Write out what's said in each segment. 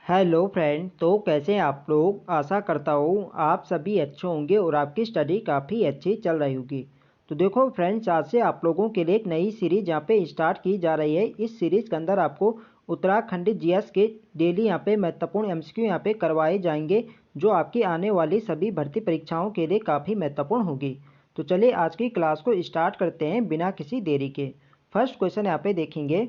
Hello friend, तो कैसे हैं आप लोग। आशा करता हूँ आप सभी अच्छे होंगे और आपकी स्टडी काफ़ी अच्छी चल रही होगी। तो देखो फ्रेंड्स, आज से आप लोगों के लिए एक नई सीरीज़ यहाँ पे स्टार्ट की जा रही है। इस सीरीज़ के अंदर आपको उत्तराखंड जीएस के डेली यहाँ पे महत्वपूर्ण एमसीक्यू यहाँ पे करवाए जाएंगे, जो आपकी आने वाली सभी भर्ती परीक्षाओं के लिए काफ़ी महत्वपूर्ण होगी। तो चलिए आज की क्लास को स्टार्ट करते हैं बिना किसी देरी के। फर्स्ट क्वेश्चन यहाँ पे देखेंगे,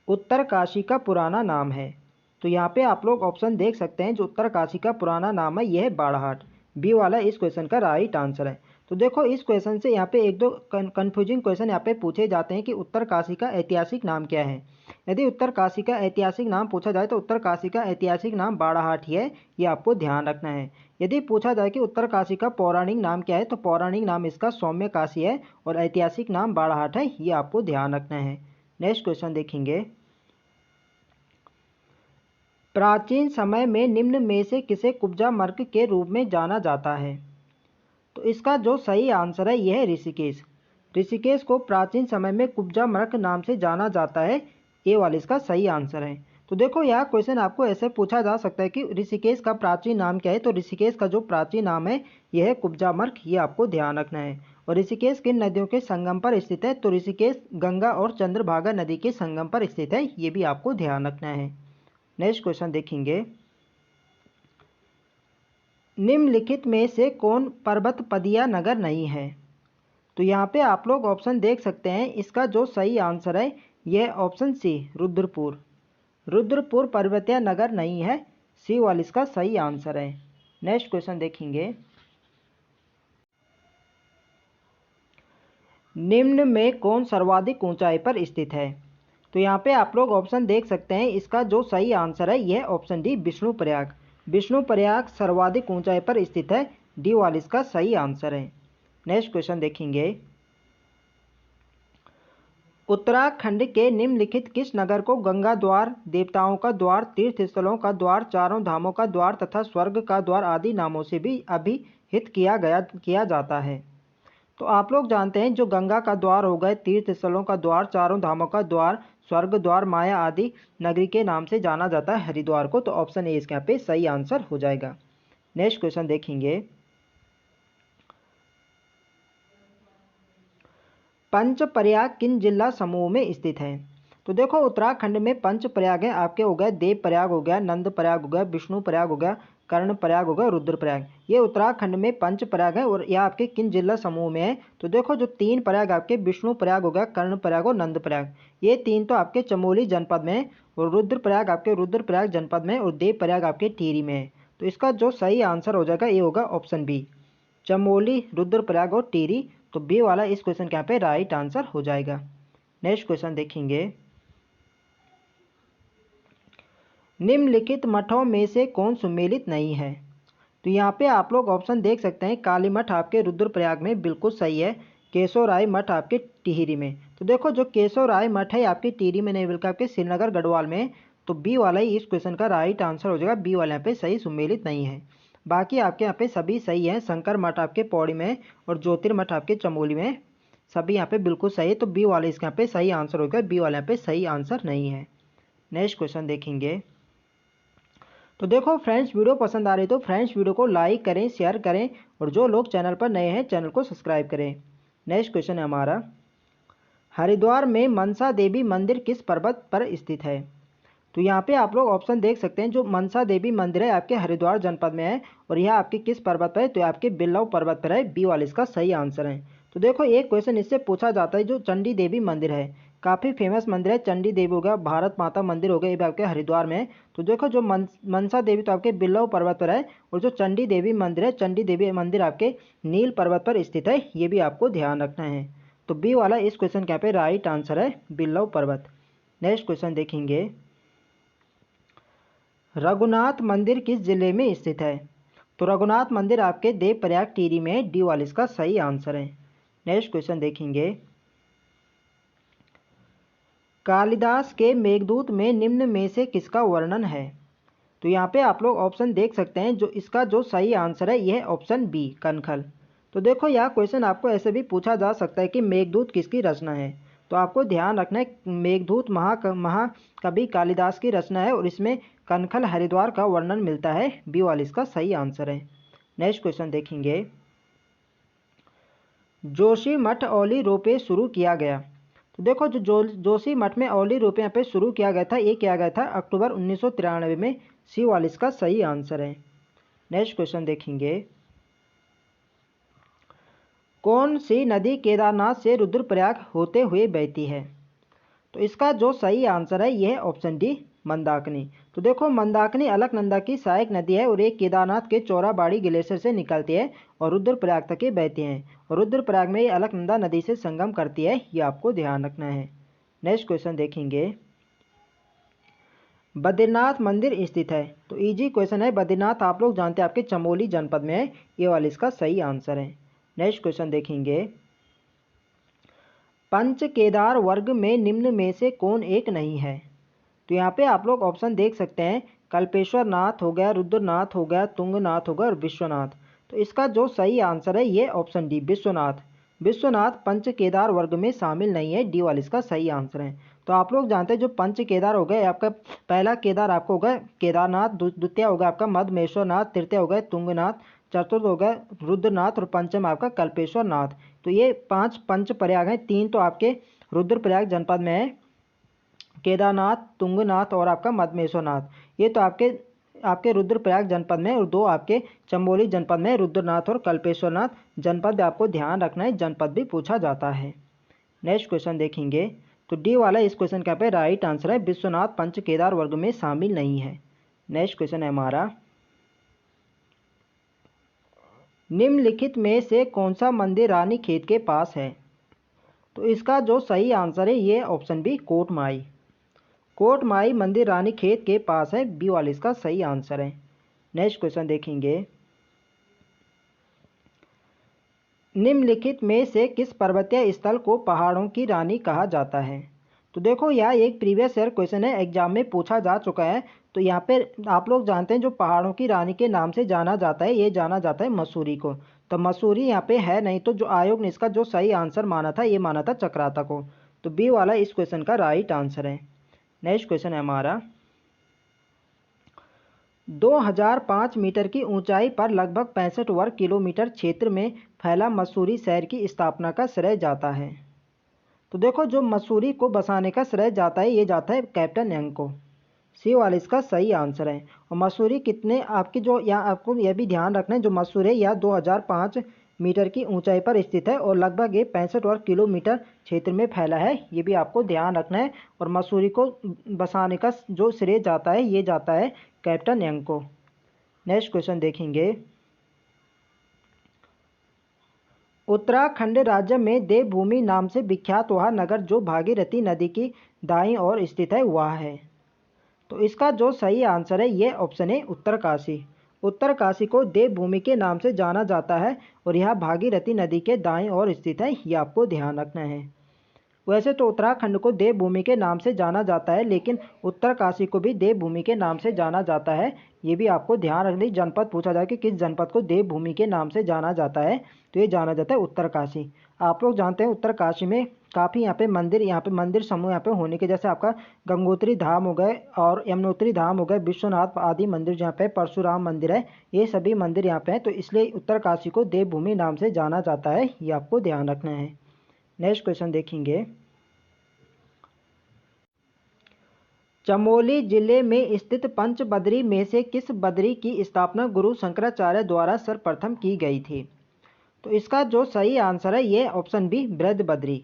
उत्तरकाशी का पुराना नाम है। तो यहाँ पे आप लोग ऑप्शन देख सकते हैं, जो उत्तरकाशी का पुराना नाम है यह है बाड़ाहाट। बी वाला इस क्वेश्चन का राइट आंसर है। तो देखो इस क्वेश्चन से यहाँ पे एक दो कन्फ्यूजिंग क्वेश्चन यहाँ पे पूछे जाते हैं कि उत्तरकाशी का ऐतिहासिक नाम क्या है। यदि उत्तरकाशी का ऐतिहासिक नाम पूछा जाए तो उत्तरकाशी का ऐतिहासिक नाम बाड़ाहाट ही है, ये आपको ध्यान रखना है। यदि पूछा जाए कि उत्तरकाशी का पौराणिक नाम क्या है, तो पौराणिक नाम इसका सौम्य काशी है और ऐतिहासिक नाम बाड़ाहाट है, ये आपको ध्यान रखना है। नेक्स्ट क्वेश्चन देखेंगे, प्राचीन समय में निम्न में से किसे कुब्जा मर्क के रूप में जाना जाता है। तो इसका जो सही आंसर है यह है ऋषिकेश। ऋषिकेश को प्राचीन समय में कुब्जा मर्क नाम से जाना जाता है, ए वाला इसका सही आंसर है। तो देखो यह क्वेश्चन आपको ऐसे पूछा जा सकता है कि ऋषिकेश का प्राचीन नाम क्या है। तो ऋषिकेश का जो प्राचीन नाम है यह है कुब्जा मर्क, ये आपको ध्यान रखना है। और ऋषिकेश किन नदियों के संगम पर स्थित है। तो ऋषिकेश गंगा और चंद्रभागा नदी के संगम पर स्थित है, ये भी आपको ध्यान रखना है। नेक्स्ट क्वेश्चन देखेंगे, निम्नलिखित में से कौन पर्वत पदिया नगर नहीं है। तो यहाँ पे आप लोग ऑप्शन देख सकते हैं, इसका जो सही आंसर है यह ऑप्शन सी रुद्रपुर। रुद्रपुर पर्वतीय नगर नहीं है, सी वाला इसका सही आंसर है। नेक्स्ट क्वेश्चन देखेंगे, निम्न में कौन सर्वाधिक ऊंचाई पर स्थित है। तो यहाँ पे आप लोग ऑप्शन देख सकते हैं, इसका जो सही आंसर है यह ऑप्शन डी विष्णुप्रयाग। विष्णुप्रयाग सर्वाधिक ऊंचाई पर स्थित है, डी वाला इसका सही आंसर है। नेक्स्ट क्वेश्चन देखेंगे, उत्तराखंड के निम्नलिखित किस नगर को गंगा द्वार, देवताओं का द्वार, तीर्थ स्थलों का द्वार, चारों धामों का द्वार तथा स्वर्ग का द्वार आदि नामों से भी अभिहित किया जाता है। तो आप लोग जानते हैं, जो गंगा का द्वार हो गए, तीर्थ स्थलों का द्वार, चारों धामों का द्वार, स्वर्ग द्वार, माया आदि नगरी के नाम से जाना जाता है हरिद्वार को। तो ऑप्शन ए इसके यहाँ पे सही आंसर हो जाएगा। नेक्स्ट क्वेश्चन देखेंगे, पंचप्रयाग किन जिला समूह में स्थित है। तो देखो उत्तराखंड में पंचप्रयाग है, आपके हो गए देवप्रयाग हो गया, नंदप्रयाग हो गया, विष्णुप्रयाग हो गया, कर्णप्रयाग हो गया, रुद्रप्रयाग। ये उत्तराखंड में पंचप्रयाग है और यह आपके किन जिला समूह में है। तो देखो जो तीन प्रयाग आपके विष्णुप्रयाग हो गया, कर्णप्रयाग और नंदप्रयाग, ये तीन तो आपके चमोली जनपद में है, और रुद्रप्रयाग आपके रुद्रप्रयाग जनपद में, और देवप्रयाग आपके टिहरी में है। तो इसका जो सही आंसर हो जाएगा ये होगा ऑप्शन बी, चमोली, रुद्रप्रयाग और टिहरी। तो बी वाला इस क्वेश्चन के यहाँ पे राइट आंसर हो जाएगा। नेक्स्ट क्वेश्चन देखेंगे, निम्नलिखित मठों में से कौन सुमेलित नहीं है। तो यहाँ पे आप लोग ऑप्शन देख सकते हैं, काली मठ आपके रुद्रप्रयाग में बिल्कुल सही है, केशवराय मठ आपके टिहरी में। तो देखो जो केशवराय मठ है आपके टिहरी में नहीं बल्कि आपके श्रीनगर गढ़वाल में। तो बी वाला ही इस क्वेश्चन का राइट आंसर हो जाएगा, बी वाला यहाँ पे सही सुमेलित नहीं है। बाकी आपके यहाँ पे सभी सही हैं, शंकर मठ आपके पौड़ी में और ज्योतिर्मठ आपके चमोली में, सभी यहाँ पे बिल्कुल सही है। तो बी वाले इसके यहाँ पे सही आंसर हो गया, बी वाले यहाँ पे सही आंसर नहीं है। नेक्स्ट क्वेश्चन देखेंगे, तो देखो फ्रेंड्स, वीडियो पसंद आ रही तो फ्रेंड्स वीडियो को लाइक करें, शेयर करें, और जो लोग चैनल पर नए हैं चैनल को सब्सक्राइब करें। नेक्स्ट क्वेश्चन है हमारा, हरिद्वार में मनसा देवी मंदिर किस पर्वत पर स्थित है। तो यहाँ पे आप लोग ऑप्शन देख सकते हैं, जो मनसा देवी मंदिर है आपके हरिद्वार जनपद में है, और यह आपके किस पर्वत पर है। तो आपके बिल्लव पर्वत पर है, बी वाला इसका सही आंसर है। तो देखो एक क्वेश्चन इससे पूछा जाता है, जो चंडी देवी मंदिर है काफ़ी फेमस मंदिर है, चंडी देवी हो गया, भारत माता मंदिर हो गया, ये भी आपके हरिद्वार में है। तो देखो जो मनसा देवी तो आपके बिल्लव पर्वत पर है, और जो चंडी देवी मंदिर है, चंडी देवी मंदिर आपके नील पर्वत पर स्थित है, ये भी आपको ध्यान रखना है। तो बी वाला इस क्वेश्चन के यहाँ पे राइट आंसर है, बिल्लव पर्वत। नेक्स्ट क्वेश्चन देखेंगे, रघुनाथ मंदिर किस जिले में स्थित है। तो रघुनाथ मंदिर आपके देवप्रयाग टिहरी में है, डी वाला इसका सही आंसर है। नेक्स्ट क्वेश्चन देखेंगे, कालिदास के मेघदूत में निम्न में से किसका वर्णन है। तो यहाँ पे आप लोग ऑप्शन देख सकते हैं, जो इसका जो सही आंसर है यह ऑप्शन बी कनखल। तो देखो यह क्वेश्चन आपको ऐसे भी पूछा जा सकता है कि मेघदूत किसकी रचना है। तो आपको ध्यान रखना है मेघदूत महाकवि कालिदास की रचना है और इसमें कनखल हरिद्वार का वर्णन मिलता है। बी वाला इसका सही आंसर है। नेक्स्ट क्वेश्चन देखेंगे, जोशी मठ औली रोपे शुरू किया गया। तो देखो जोशी मठ में औली रोपे यहाँ पे शुरू किया गया था, ये किया गया था अक्टूबर 1993 में। सी वाला इसका सही आंसर है। नेक्स्ट क्वेश्चन देखेंगे, कौन सी नदी केदारनाथ से रुद्रप्रयाग होते हुए बहती है। तो इसका जो सही आंसर है यह है ऑप्शन डी, मंदाकिनी। तो देखो मंदाकिनी अलकनंदा की सहायक नदी है और एक केदारनाथ के चौराबाड़ी ग्लेशियर से निकलती है और रुद्रप्रयाग तक बहती हैं और रुद्रप्रयाग में ये अलकनंदा नदी से संगम करती है, ये आपको ध्यान रखना है। नेक्स्ट क्वेश्चन देखेंगे, बद्रीनाथ मंदिर स्थित है। तो इजी क्वेश्चन है, बद्रीनाथ आप लोग जानते हैं आपके चमोली जनपद में है, ये वाला इसका सही आंसर है। नेक्स्ट क्वेश्चन देखेंगे, पंच केदार वर्ग में निम्न में से कौन एक नहीं है। तो यहाँ पे आप लोग ऑप्शन देख सकते हैं, कल्पेश्वर नाथ हो गया, रुद्रनाथ हो गया, तुंगनाथ हो गया और विश्वनाथ। तो इसका जो सही आंसर है ये ऑप्शन डी, विश्वनाथ। विश्वनाथ पंच केदार वर्ग में शामिल नहीं है, डी वाला इसका सही आंसर है। तो आप लोग जानते हैं जो पंच केदार हो गए आपका, पहला केदार आपको होगा केदारनाथ, द्वितीय होगा आपका मधमेश्वरनाथ, तृतीय हो गया तुंगनाथ, चतुर्थ हो गया रुद्रनाथ और पंचम आपका कल्पेश्वर नाथ। तो ये 5 पंच प्रयाग हैं, 3 तो आपके रुद्रप्रयाग जनपद में है, केदारनाथ, तुंगनाथ और आपका मधमेश्वरनाथ। ये तो आपके रुद्रप्रयाग जनपद में और 2 आपके चमोली जनपद में, रुद्रनाथ और कल्पेश्वरनाथ। जनपद भी आपको ध्यान रखना है, जनपद भी पूछा जाता है। नेक्स्ट क्वेश्चन देखेंगे, तो डी वाला इस क्वेश्चन का पे राइट आंसर है, विश्वनाथ पंच केदार वर्ग में शामिल नहीं है। नेक्स्ट क्वेश्चन है हमारा, निम्नलिखित में से कौन सा मंदिर रानीखेत के पास है। तो इसका जो सही आंसर है ये ऑप्शन बी, कोटमाई। कोटमाई मंदिर रानीखेत के पास है, बी वाला इसका सही आंसर है। नेक्स्ट क्वेश्चन देखेंगे, निम्नलिखित में से किस पर्वतीय स्थल को पहाड़ों की रानी कहा जाता है। तो देखो यह एक प्रीवियस ईयर क्वेश्चन है, एग्जाम में पूछा जा चुका है। तो यहाँ पे आप लोग जानते हैं जो पहाड़ों की रानी के नाम से जाना जाता है, ये जाना जाता है मसूरी को। तो मसूरी यहाँ पे है नहीं, तो जो आयोग ने इसका जो सही आंसर माना था ये माना था चक्राता को। तो बी वाला इस क्वेश्चन का राइट आंसर है। नेक्स्ट क्वेश्चन है हमारा, 2005 मीटर की ऊंचाई पर लगभग 65 वर्ग किलोमीटर क्षेत्र में फैला मसूरी शहर की स्थापना का श्रेय जाता है। तो देखो जो मसूरी को बसाने का श्रेय जाता है ये जाता है कैप्टन यंग को, सी वाला इसका सही आंसर है। और मसूरी कितने आपकी जो यहाँ आपको यह भी ध्यान रखना है, जो मसूरी है यह 2005 मीटर की ऊंचाई पर स्थित है और लगभग ये 65 वर्ग किलोमीटर क्षेत्र में फैला है, ये भी आपको ध्यान रखना है। और मसूरी को बसाने का जो श्रेय जाता है ये जाता है कैप्टन यंग को। नेक्स्ट क्वेश्चन देखेंगे, उत्तराखंड राज्य में देवभूमि नाम से विख्यात वह नगर जो भागीरथी नदी की दाईं ओर स्थित है वह है। तो इसका जो सही आंसर है ये ऑप्शन है उत्तरकाशी। उत्तरकाशी को देवभूमि के नाम से जाना जाता है और यह भागीरथी नदी के दाईं ओर स्थित है, ये आपको ध्यान रखना है। वैसे तो उत्तराखंड को देवभूमि के नाम से जाना जाता है, लेकिन उत्तरकाशी को भी देवभूमि के नाम से जाना जाता है, ये भी आपको ध्यान रखना है। जनपद पूछा जाए कि किस जनपद को देवभूमि के नाम से जाना जाता है, तो ये जाना जाता है उत्तरकाशी। आप लोग जानते हैं उत्तरकाशी में काफ़ी यहाँ पे मंदिर समूह यहाँ पे होने के, जैसे आपका गंगोत्री धाम हो गए और यमुनोत्री धाम हो गए, विश्वनाथ आदि मंदिर जहाँ पे परशुराम मंदिर है, ये सभी मंदिर यहाँ पे हैं, तो इसलिए उत्तरकाशी को देवभूमि नाम से जाना जाता है, ये आपको ध्यान रखना है। नेक्स्ट क्वेश्चन देखेंगे, चमोली जिले में स्थित पंचबदरी में से किस बदरी की स्थापना गुरु शंकराचार्य द्वारा सर्वप्रथम की गई थी। तो इसका जो सही आंसर है ये ऑप्शन बी, बृहदबद्री।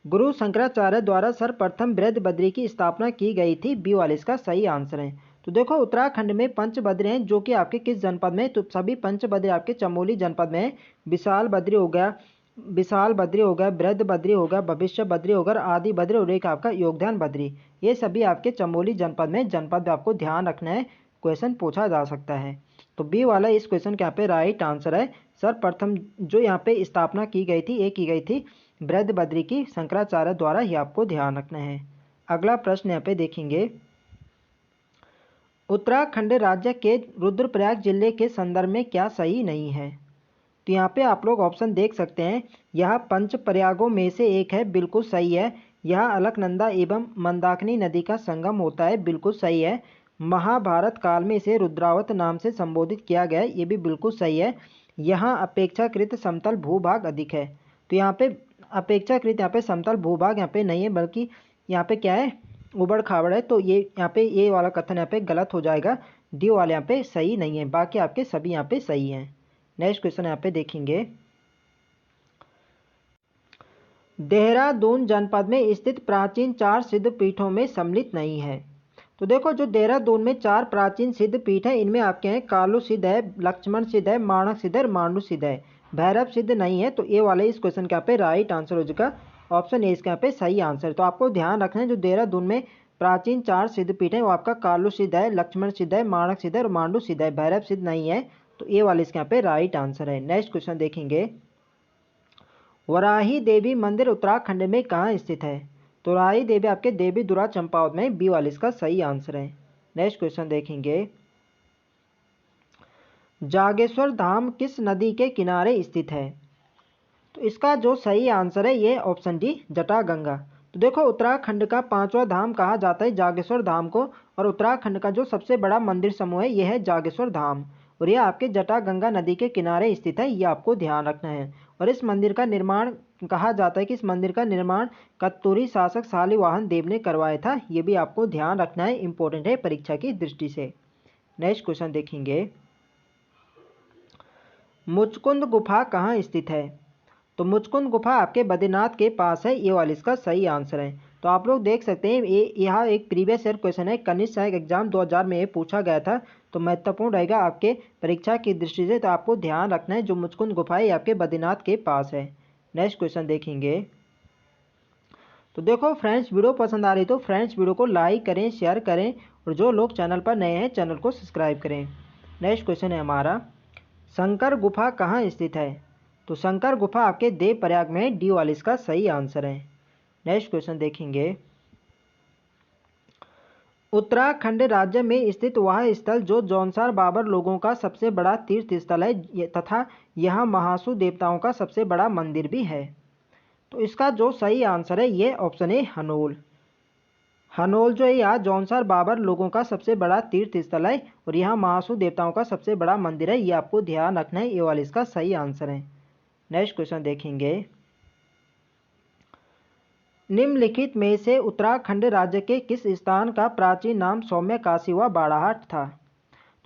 गुरु शंकराचार्य द्वारा सर्वप्रथम बृहदबद्री की स्थापना की गई थी, बी वाला इसका सही आंसर है। तो देखो उत्तराखंड में पंचबद्री हैं जो कि आपके किस जनपद में, तो सभी पंचबद्री आपके चमोली जनपद में है। विशाल बद्री हो गया, बृहदबद्री हो गया, भविष्य बद्री हो गया, आदि बद्री और एक आपका योगदान बद्री, ये सभी आपके चमोली जनपद में। जनपद आपको ध्यान रखना है, क्वेश्चन पूछा जा सकता है। तो बी वाला इस क्वेश्चन के यहाँ पे राइट आंसर है। सर्वप्रथम जो यहाँ पे स्थापना की गई थी ये की गई थी बृहदबद्री की शंकराचार्य द्वारा, ही आपको ध्यान रखना है। अगला प्रश्न यहाँ पे देखेंगे, उत्तराखंड राज्य के रुद्रप्रयाग जिले के संदर्भ में क्या सही नहीं है। तो यहाँ पे आप लोग ऑप्शन देख सकते हैं, यह पंच प्रयागों में से एक है, बिल्कुल सही है। यहाँ अलकनंदा एवं मंदाकिनी नदी का संगम होता है, बिल्कुल सही है। महाभारत काल में इसे रुद्रावत नाम से संबोधित किया गया है, ये भी बिल्कुल सही है। यहाँ अपेक्षाकृत समतल भूभाग अधिक है, तो यहाँ पे अपेक्षाकृत यहाँ पे समतल भूभाग यहाँ पे नहीं है, बल्कि यहाँ पे क्या है, उबड़ खाबड़ है। तो ये यहाँ पे ये वाला कथन यहाँ पे गलत हो जाएगा, डी वाले यहाँ पे सही नहीं है, बाकी आपके सभी यहाँ पे सही हैं। नेक्स्ट क्वेश्चन यहाँ पे देखेंगे, देहरादून जनपद में स्थित प्राचीन 4 सिद्ध पीठों में सम्मिलित नहीं है। तो देखो, जो देहरादून में 4 प्राचीन सिद्ध पीठ है, इनमें आपके हैं कालू सिद्ध है, लक्ष्मण सिद्ध है, माणक सिद्ध है, मांडू सिद्ध है, भैरव सिद्ध नहीं है। तो ये वाले इस क्वेश्चन का पे राइट आंसर हो जाएगा, ऑप्शन ए इसका यहाँ पे सही आंसर। तो आपको ध्यान रखना है, जो देहरादून में प्राचीन 4 सिद्ध पीठ है वो आपका कालू सिद्ध है, लक्ष्मण सिद्ध है, माणक सिद्ध है और मांडू सिद्ध है, भैरव सिद्ध नहीं है। तो ये वाले इसके यहाँ पे राइट आंसर है। नेक्स्ट क्वेश्चन देखेंगे, वराही देवी मंदिर उत्तराखंड में कहाँ स्थित है। तो वराही देवी आपके देवी दुरा चंपावत में, बी वाले इसका सही आंसर है। नेक्स्ट क्वेश्चन देखेंगे, जागेश्वर धाम किस नदी के किनारे स्थित है। तो इसका जो सही आंसर है ये ऑप्शन डी जटागंगा। तो देखो, उत्तराखंड का 5वां धाम कहा जाता है जागेश्वर धाम को, और उत्तराखंड का जो सबसे बड़ा मंदिर समूह है यह है जागेश्वर धाम, और यह आपके जटागंगा नदी के किनारे स्थित है, ये आपको ध्यान रखना है। और इस मंदिर का निर्माण कहा जाता है कि इस मंदिर का निर्माण कत्तूरी शासक शालिवाहन देव ने करवाया था, ये भी आपको ध्यान रखना है, इंपॉर्टेंट है परीक्षा की दृष्टि से। नेक्स्ट क्वेश्चन देखेंगे, मुचकुंद गुफा कहाँ स्थित है। तो मुचकुंद गुफा आपके बद्रीनाथ के पास है, ये वाला इसका सही आंसर है। तो आप लोग देख सकते हैं, ये यहाँ एक प्रीवियस ईयर क्वेश्चन है, कनिष्ठ सहायक एग्जाम 2000 में ये पूछा गया था, तो महत्वपूर्ण रहेगा आपके परीक्षा की दृष्टि से। तो आपको ध्यान रखना है, जो मुचकुंद गुफा है ये आपके बद्रीनाथ के पास है। नेक्स्ट क्वेश्चन देखेंगे, तो देखो फ्रेंड्स, वीडियो पसंद आ रही तो फ्रेंड्स वीडियो को लाइक करें, शेयर करें, और जो लोग चैनल पर नए हैं चैनल को सब्सक्राइब करें। नेक्स्ट क्वेश्चन है हमारा, शंकर गुफा कहाँ स्थित है। तो शंकर गुफा आपके देवप्रयाग में, डी वाला इसका सही आंसर है। नेक्स्ट क्वेश्चन देखेंगे, उत्तराखंड राज्य में स्थित वह स्थल जो जौनसार बाबर लोगों का सबसे बड़ा तीर्थ स्थल है तथा यहाँ महासु देवताओं का सबसे बड़ा मंदिर भी है। तो इसका जो सही आंसर है ये ऑप्शन है हनोल। हनोल जो है यहाँ जौनसार बाबर लोगों का सबसे बड़ा तीर्थ स्थल है, और यहाँ महासु देवताओं का सबसे बड़ा मंदिर है, ये आपको ध्यान रखना है, ये वाला इसका सही आंसर है। नेक्स्ट क्वेश्चन देखेंगे, निम्नलिखित में से उत्तराखंड राज्य के किस स्थान का प्राचीन नाम सौम्य काशी व बाड़ाहाट था।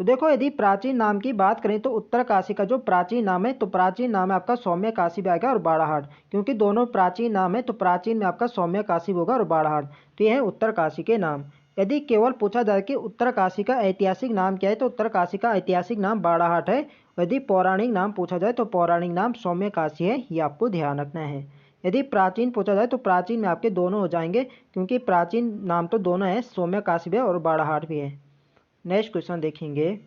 तो देखो, यदि प्राचीन नाम की बात करें तो उत्तर काशी का जो प्राचीन नाम है, तो प्राचीन नाम है आपका सौम्य काशी भी आएगा और बाड़ाहाट, क्योंकि दोनों प्राचीन नाम है, तो प्राचीन में आपका सौम्य काशी होगा और बाड़ाहाट, तो यह है उत्तर काशी के नाम। यदि केवल पूछा जाए कि उत्तर काशी का ऐतिहासिक नाम क्या है, तो उत्तर काशी का ऐतिहासिक नाम बाड़ाहाट है। यदि पौराणिक नाम पूछा जाए तो पौराणिक नाम सौम्य काशी है, ये आपको ध्यान रखना है। यदि प्राचीन पूछा जाए तो प्राचीन में आपके दोनों हो जाएंगे, क्योंकि प्राचीन नाम तो दोनों है, सौम्य काशी भी है और बाड़ाहाट भी है। नेक्स्ट क्वेश्चन देखेंगे,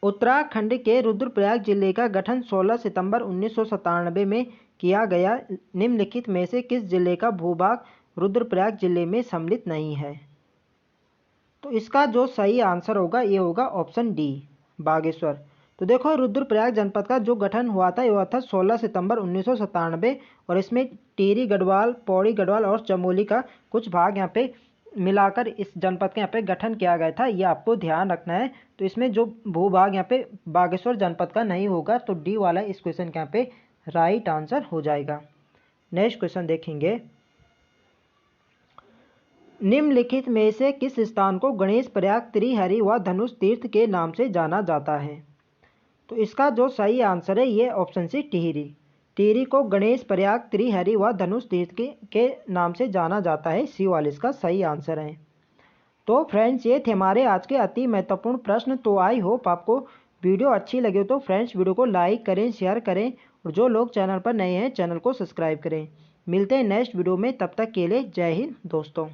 उत्तराखंड के रुद्रप्रयाग जिले का गठन 16 सितंबर 1997 में किया गया, निम्नलिखित में से किस जिले का भूभाग रुद्रप्रयाग जिले में सम्मिलित नहीं है। तो इसका जो सही आंसर होगा ये होगा ऑप्शन डी बागेश्वर। तो देखो, रुद्रप्रयाग जनपद का जो गठन हुआ था ये हुआ था 16 सितंबर 1997, और इसमें टिहरी गढ़वाल, पौड़ी गढ़वाल और चमोली का कुछ भाग यहाँ पे मिलाकर इस जनपद के यहाँ पे गठन किया गया था, ये आपको ध्यान रखना है। तो इसमें जो भूभाग यहाँ पे बागेश्वर जनपद का नहीं होगा, तो डी वाला इस क्वेश्चन के यहाँ पे राइट आंसर हो जाएगा। नेक्स्ट क्वेश्चन देखेंगे, निम्नलिखित में से किस स्थान को गणेश प्रयाग, त्रिहरि व धनुष तीर्थ के नाम से जाना जाता है। तो इसका जो सही आंसर है ये ऑप्शन सी टिहरी। टिहरी को गणेश प्रयाग, त्रिहरि व धनुष तीर्थ के नाम से जाना जाता है, सी वाले इसका सही आंसर है। तो फ्रेंड्स, ये थे हमारे आज के अति महत्वपूर्ण प्रश्न। तो आई होप आपको वीडियो अच्छी लगे हो तो फ्रेंड्स वीडियो को लाइक करें, शेयर करें, और जो लोग चैनल पर नए हैं चैनल को सब्सक्राइब करें। मिलते हैं नेक्स्ट वीडियो में, तब तक के लिए जय हिंद दोस्तों।